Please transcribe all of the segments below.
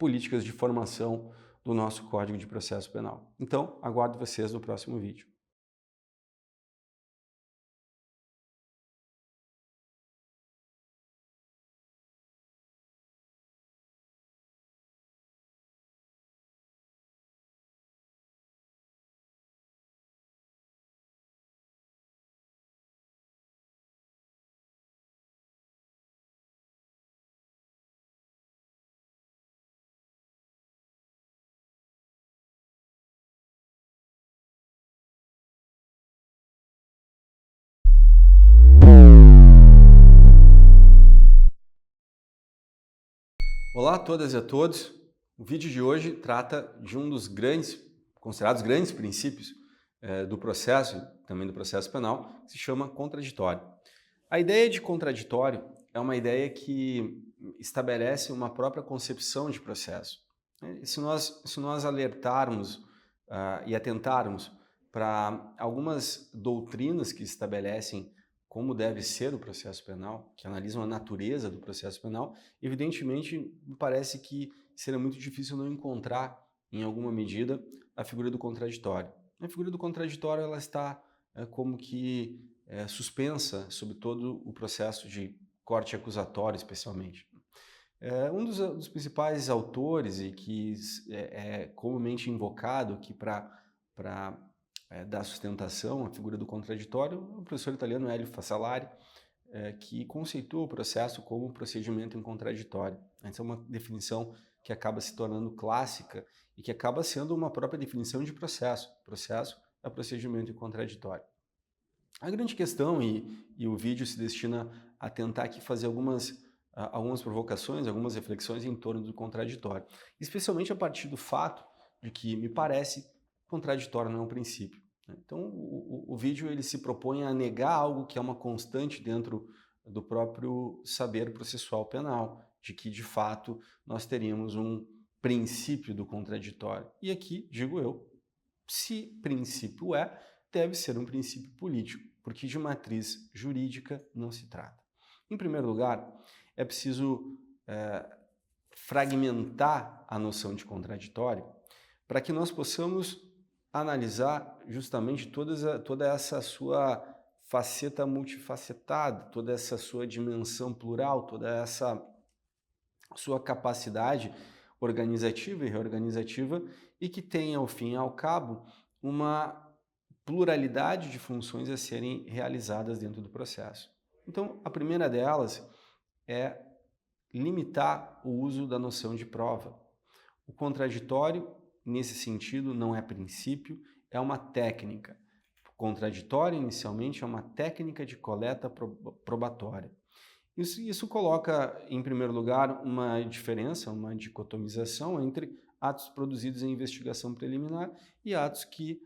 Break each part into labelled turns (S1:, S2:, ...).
S1: políticas de formação do nosso Código de Processo Penal. Então, aguardo vocês no próximo vídeo. Olá a todas e a todos. O vídeo de hoje trata de um dos considerados grandes princípios do processo, também do processo penal, que se chama contraditório. A ideia de contraditório é uma ideia que estabelece uma própria concepção de processo. Se nós alertarmos e atentarmos para algumas doutrinas que estabelecem como deve ser o processo penal, que analisam a natureza do processo penal, evidentemente me parece que será muito difícil não encontrar, em alguma medida, a figura do contraditório. A figura do contraditório ela está como que suspensa sobre todo o processo de corte acusatório, especialmente. Um dos principais autores e que é comumente invocado aqui para dar sustentação à figura do contraditório, o professor italiano Hélio Fassalari, que conceitua o processo como procedimento em contraditório. Essa é uma definição que acaba se tornando clássica e que acaba sendo uma própria definição de processo. Processo é procedimento em contraditório. A grande questão, e o vídeo se destina a tentar aqui fazer algumas provocações, algumas reflexões em torno do contraditório, especialmente a partir do fato de que, me parece, contraditório não é um princípio. Então, o vídeo ele se propõe a negar algo que é uma constante dentro do próprio saber processual penal, de que, de fato, nós teríamos um princípio do contraditório. E aqui, digo eu, se princípio deve ser um princípio político, porque de matriz jurídica não se trata. Em primeiro lugar, é preciso fragmentar a noção de contraditório para que nós possamos analisar justamente toda essa sua faceta multifacetada, toda essa sua dimensão plural, toda essa sua capacidade organizativa e reorganizativa e que tem, ao fim e ao cabo, uma pluralidade de funções a serem realizadas dentro do processo. Então, a primeira delas é limitar o uso da noção de prova. O contraditório, nesse sentido, não é princípio, é uma técnica. O contraditório, inicialmente, é uma técnica de coleta probatória. Isso coloca, em primeiro lugar, uma diferença, uma dicotomização entre atos produzidos em investigação preliminar e atos que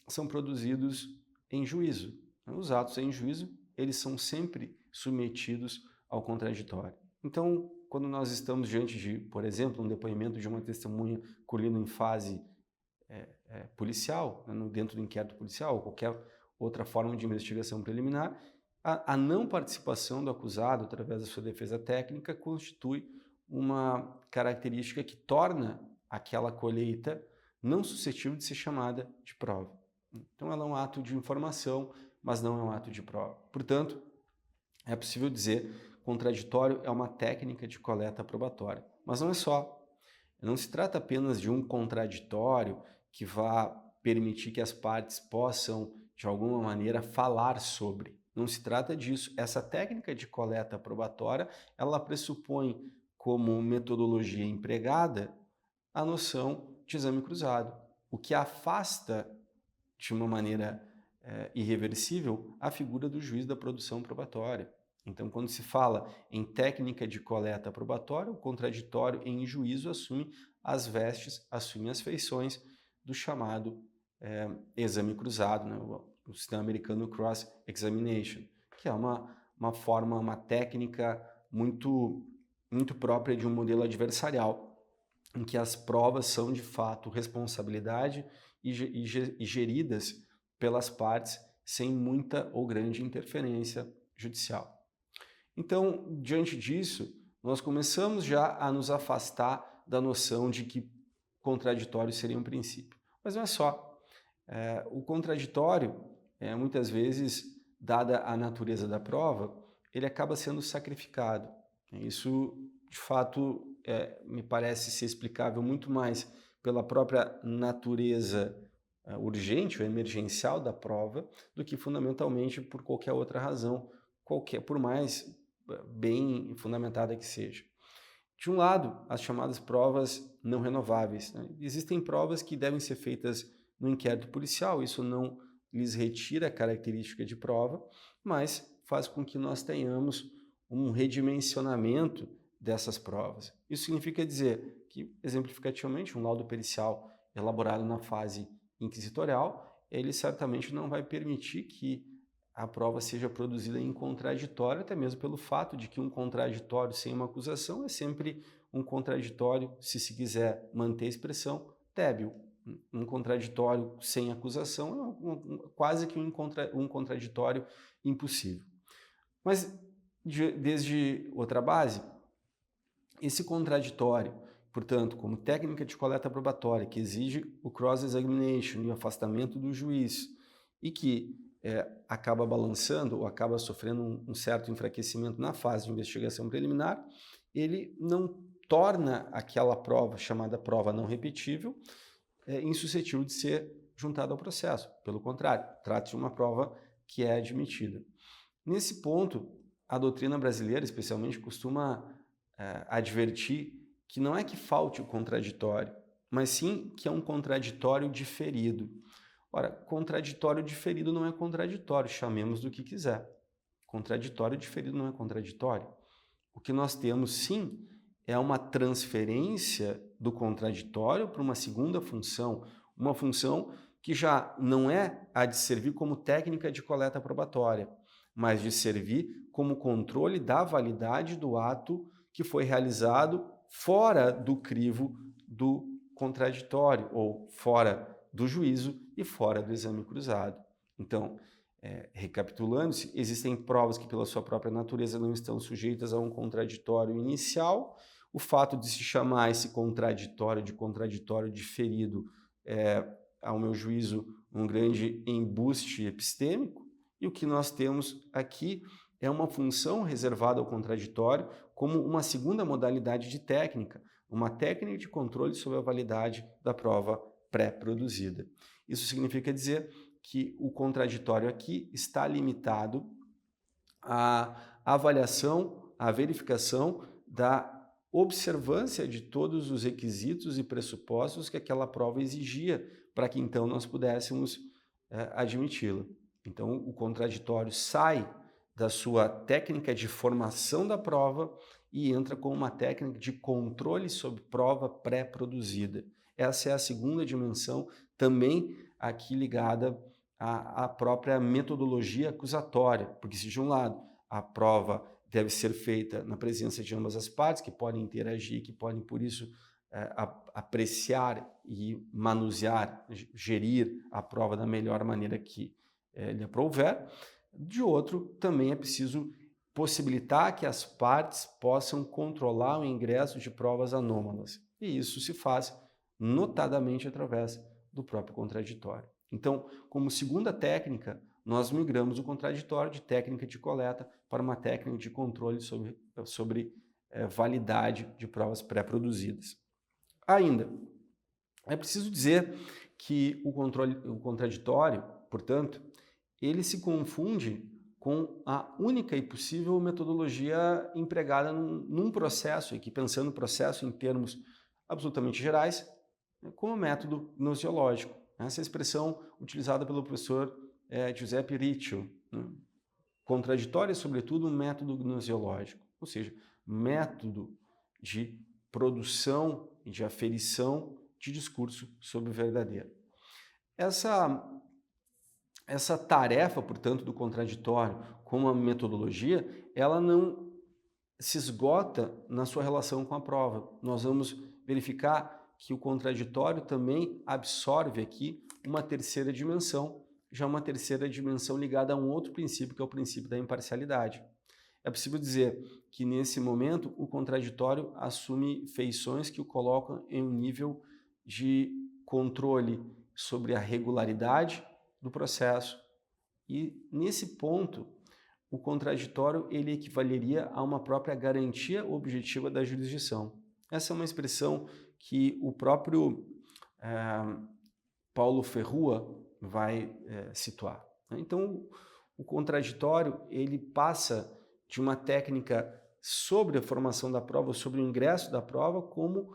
S1: são produzidos em juízo. Os atos em juízo, eles são sempre submetidos ao contraditório. Então, quando nós estamos diante de, por exemplo, um depoimento de uma testemunha colhida em fase policial, dentro do inquérito policial ou qualquer outra forma de investigação preliminar, a não participação do acusado através da sua defesa técnica constitui uma característica que torna aquela colheita não suscetível de ser chamada de prova. Então, ela é um ato de informação, mas não é um ato de prova. Portanto, é possível dizer que contraditório é uma técnica de coleta probatória. Mas não é só. Não se trata apenas de um contraditório que vá permitir que as partes possam, de alguma maneira, falar sobre. Não se trata disso. Essa técnica de coleta probatória, ela pressupõe como metodologia empregada a noção de exame cruzado, o que afasta de uma maneira irreversível a figura do juiz da produção probatória. Então, quando se fala em técnica de coleta probatória, o contraditório em juízo assume as vestes, assume as feições do chamado exame cruzado, né? O sistema americano cross-examination, que é uma forma, uma técnica muito própria de um modelo adversarial, em que as provas são, de fato, responsabilidade e geridas pelas partes sem muita ou grande interferência judicial. Então, diante disso, nós começamos já a nos afastar da noção de que contraditório seria um princípio. Mas não é só. O contraditório, muitas vezes, dada a natureza da prova, ele acaba sendo sacrificado. Isso, de fato, me parece ser explicável muito mais pela própria natureza urgente ou emergencial da prova do que fundamentalmente por qualquer outra razão, por mais bem fundamentada que seja. De um lado, as chamadas provas não renováveis, né? Existem provas que devem ser feitas no inquérito policial, isso não lhes retira a característica de prova, mas faz com que nós tenhamos um redimensionamento dessas provas. Isso significa dizer que, exemplificativamente, um laudo pericial elaborado na fase inquisitorial, ele certamente não vai permitir que a prova seja produzida em contraditório, até mesmo pelo fato de que um contraditório sem uma acusação é sempre um contraditório, se quiser manter a expressão, débil. Um contraditório sem acusação é quase que um contraditório impossível. Mas, desde outra base, esse contraditório, portanto, como técnica de coleta probatória, que exige o cross-examination e o afastamento do juiz, e que acaba balançando ou acaba sofrendo um certo enfraquecimento na fase de investigação preliminar, ele não torna aquela prova, chamada prova não repetível, insuscetível de ser juntada ao processo. Pelo contrário, trata-se de uma prova que é admitida. Nesse ponto, a doutrina brasileira, especialmente, costuma advertir que não é que falte o contraditório, mas sim que é um contraditório diferido. Ora, contraditório diferido não é contraditório, chamemos do que quiser. Contraditório diferido não é contraditório. O que nós temos, sim, é uma transferência do contraditório para uma segunda função, uma função que já não é a de servir como técnica de coleta probatória, mas de servir como controle da validade do ato que foi realizado fora do crivo do contraditório ou fora do juízo e fora do exame cruzado. Então, recapitulando-se, existem provas que pela sua própria natureza não estão sujeitas a um contraditório inicial. O fato de se chamar esse contraditório de contraditório diferido é, ao meu juízo, um grande embuste epistêmico, e o que nós temos aqui é uma função reservada ao contraditório como uma segunda modalidade de técnica, uma técnica de controle sobre a validade da prova pré-produzida. Isso significa dizer que o contraditório aqui está limitado à avaliação, à verificação da observância de todos os requisitos e pressupostos que aquela prova exigia para que então nós pudéssemos admiti-la. Então, o contraditório sai da sua técnica de formação da prova e entra com uma técnica de controle sobre prova pré-produzida. Essa é a segunda dimensão, também aqui ligada à própria metodologia acusatória, porque se de um lado a prova deve ser feita na presença de ambas as partes, que podem interagir, que podem, por isso, apreciar e manusear, gerir a prova da melhor maneira que lhe aprouver. De outro, também é preciso possibilitar que as partes possam controlar o ingresso de provas anômalas. E isso se faz notadamente através do próprio contraditório. Então, como segunda técnica, nós migramos o contraditório de técnica de coleta para uma técnica de controle sobre validade de provas pré-produzidas. Ainda, é preciso dizer que o contraditório, portanto, ele se confunde com a única e possível metodologia empregada num processo, e que pensando no processo em termos absolutamente gerais, como método gnoseológico. Essa é a expressão utilizada pelo professor Giuseppe Riccio. Contraditório é, sobretudo, um método gnoseológico, ou seja, método de produção e de aferição de discurso sobre o verdadeiro. Essa tarefa, portanto, do contraditório como uma metodologia, ela não se esgota na sua relação com a prova. Nós vamos verificar que o contraditório também absorve aqui uma terceira dimensão, já uma terceira dimensão ligada a um outro princípio, que é o princípio da imparcialidade. É possível dizer que, nesse momento, o contraditório assume feições que o colocam em um nível de controle sobre a regularidade do processo. E, nesse ponto, o contraditório ele equivaleria a uma própria garantia objetiva da jurisdição. Essa é uma expressão que o próprio Paulo Ferrua vai situar. Então, o contraditório ele passa de uma técnica sobre a formação da prova, sobre o ingresso da prova, como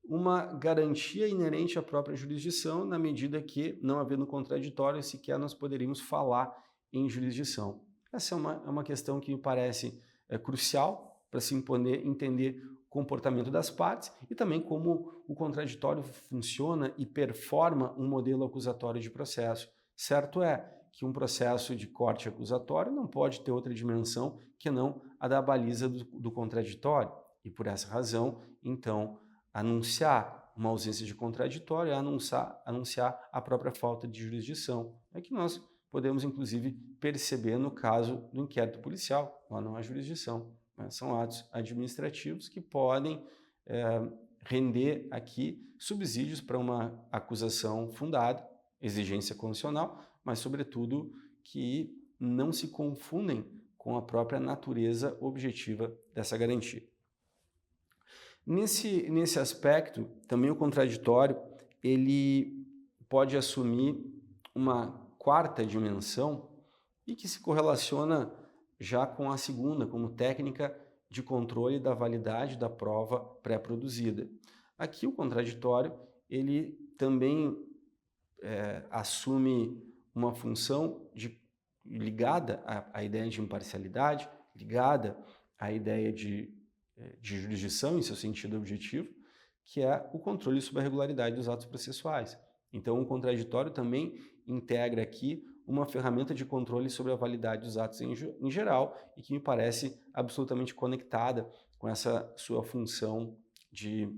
S1: uma garantia inerente à própria jurisdição, na medida que, não havendo contraditório, sequer nós poderíamos falar em jurisdição. Essa é uma questão que me parece crucial para se entender o comportamento das partes e também como o contraditório funciona e performa um modelo acusatório de processo. Certo é que um processo de corte acusatório não pode ter outra dimensão que não a da baliza do contraditório. E por essa razão, então, anunciar uma ausência de contraditório é anunciar a própria falta de jurisdição. É que nós podemos, inclusive, perceber no caso do inquérito policial. Lá não há jurisdição. São atos administrativos que podem render aqui subsídios para uma acusação fundada, exigência condicional, mas, sobretudo, que não se confundem com a própria natureza objetiva dessa garantia. Nesse aspecto, também o contraditório ele pode assumir uma quarta dimensão e que se correlaciona já com a segunda, como técnica de controle da validade da prova pré-produzida. Aqui o contraditório ele também assume uma função ligada à ideia de imparcialidade, ligada à ideia de jurisdição em seu sentido objetivo, que é o controle sobre a regularidade dos atos processuais. Então, o contraditório também integra aqui uma ferramenta de controle sobre a validade dos atos em geral e que me parece absolutamente conectada com essa sua função de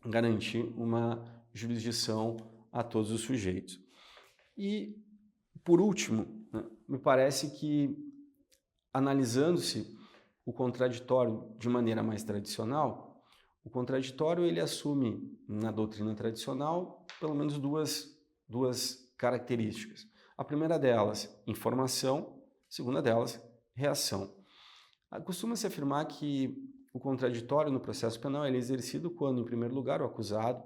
S1: garantir uma jurisdição a todos os sujeitos. E, por último, me parece que, analisando-se o contraditório de maneira mais tradicional, o contraditório ele assume, na doutrina tradicional, pelo menos duas características. A primeira delas, informação, a segunda delas, reação. Costuma-se afirmar que o contraditório no processo penal é exercido quando, em primeiro lugar, o acusado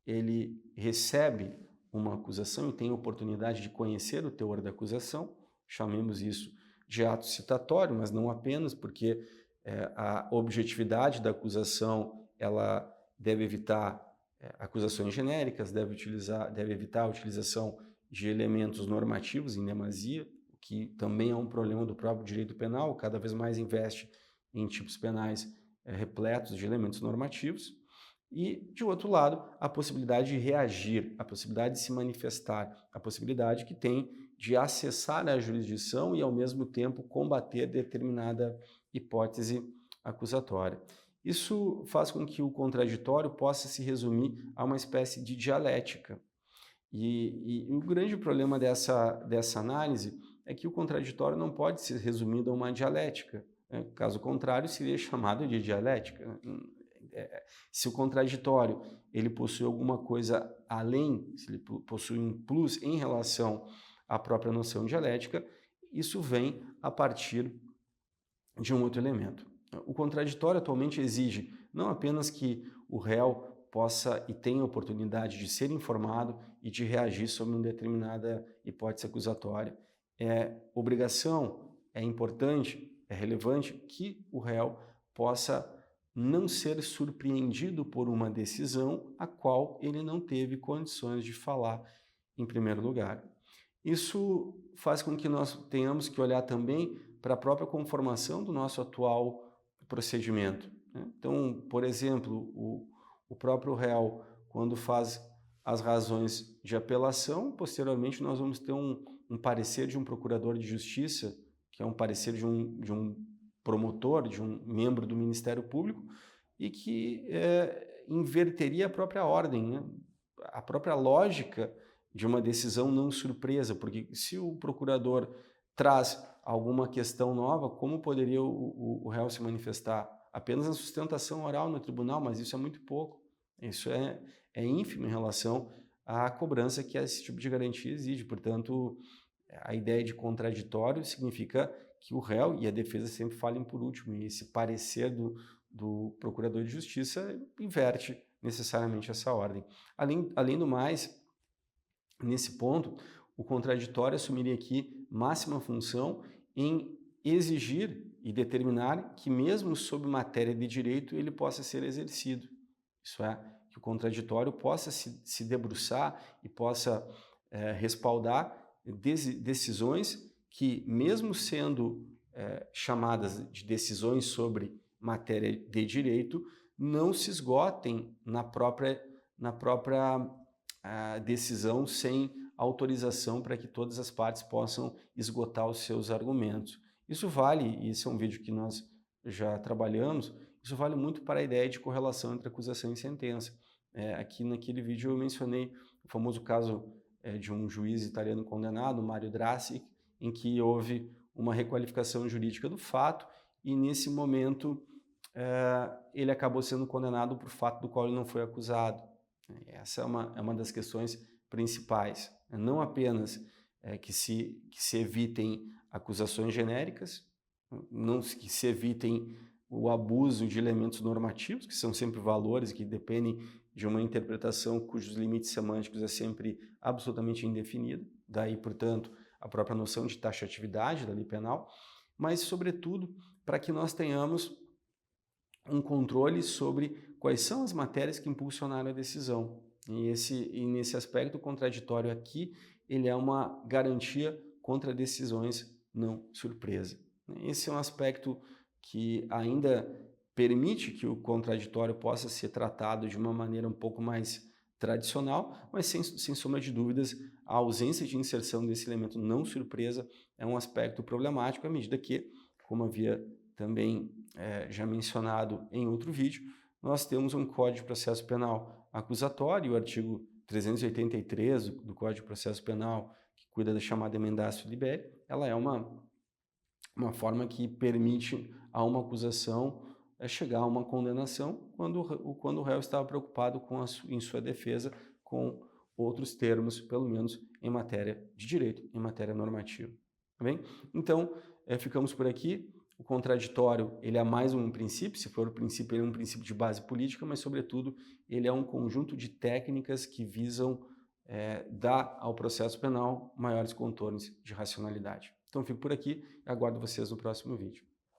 S1: ele recebe uma acusação e tem a oportunidade de conhecer o teor da acusação, chamemos isso de ato citatório, mas não apenas, porque a objetividade da acusação ela deve evitar acusações genéricas, deve evitar a utilização de elementos normativos em demasia, o que também é um problema do próprio direito penal, cada vez mais investe em tipos penais repletos de elementos normativos. E, de outro lado, a possibilidade de reagir, a possibilidade de se manifestar, a possibilidade que tem de acessar a jurisdição e, ao mesmo tempo, combater determinada hipótese acusatória. Isso faz com que o contraditório possa se resumir a uma espécie de dialética. E o grande problema dessa análise é que o contraditório não pode ser resumido a uma dialética. Caso contrário, seria chamado de dialética. Se o contraditório ele possui alguma coisa além, se ele possui um plus em relação à própria noção dialética, isso vem a partir de um outro elemento. O contraditório atualmente exige não apenas que o réu possa e tenha a oportunidade de ser informado e de reagir sobre uma determinada hipótese acusatória. É obrigação, é importante, é relevante que o réu possa não ser surpreendido por uma decisão a qual ele não teve condições de falar em primeiro lugar. Isso faz com que nós tenhamos que olhar também para a própria conformação do nosso atual procedimento. Então, por exemplo, o próprio réu, quando faz as razões de apelação, posteriormente nós vamos ter um parecer de um procurador de justiça, que é um parecer de um promotor, de um membro do Ministério Público, e que inverteria a própria ordem, a própria lógica de uma decisão não surpresa, porque se o procurador traz alguma questão nova, como poderia o réu se manifestar? Apenas na sustentação oral no tribunal, mas isso é muito pouco. Isso é ínfimo em relação à cobrança que esse tipo de garantia exige. Portanto, a ideia de contraditório significa que o réu e a defesa sempre falem por último, e esse parecer do procurador de justiça inverte necessariamente essa ordem. Além do mais, nesse ponto, o contraditório assumiria aqui máxima função em exigir e determinar que, mesmo sob matéria de direito, ele possa ser exercido. Isso é, que o contraditório possa se debruçar e possa respaldar decisões que, mesmo sendo chamadas de decisões sobre matéria de direito, não se esgotem na própria decisão sem autorização para que todas as partes possam esgotar os seus argumentos. Isso vale, e esse é um vídeo que nós já trabalhamos, isso vale muito para a ideia de correlação entre acusação e sentença. Aqui naquele vídeo eu mencionei o famoso caso de um juiz italiano condenado, Mario Draghi, em que houve uma requalificação jurídica do fato e nesse momento ele acabou sendo condenado por fato do qual ele não foi acusado. Essa é uma das questões principais. Não apenas que se evitem acusações genéricas, que se evitem o abuso de elementos normativos, que são sempre valores que dependem de uma interpretação cujos limites semânticos é sempre absolutamente indefinido, daí, portanto, a própria noção de taxatividade da lei penal, mas, sobretudo, para que nós tenhamos um controle sobre quais são as matérias que impulsionaram a decisão. E nesse aspecto, o contraditório aqui, ele é uma garantia contra decisões não surpresa. Esse é um aspecto que ainda permite que o contraditório possa ser tratado de uma maneira um pouco mais tradicional, mas sem sombra de dúvidas, a ausência de inserção desse elemento não surpresa é um aspecto problemático, à medida que, como havia também já mencionado em outro vídeo, nós temos um Código de Processo Penal acusatório, o artigo 383 do Código de Processo Penal, que cuida da chamada emendatio liberi, ela é uma forma que permite a uma acusação chegar a uma condenação quando o réu estava preocupado em sua defesa com outros termos, pelo menos em matéria de direito, em matéria normativa. Tá bem? Então, ficamos por aqui. O contraditório, ele é mais um princípio, se for o princípio, ele é um princípio de base política, mas, sobretudo, ele é um conjunto de técnicas que visam dar ao processo penal maiores contornos de racionalidade. Então, fico por aqui e aguardo vocês no próximo vídeo.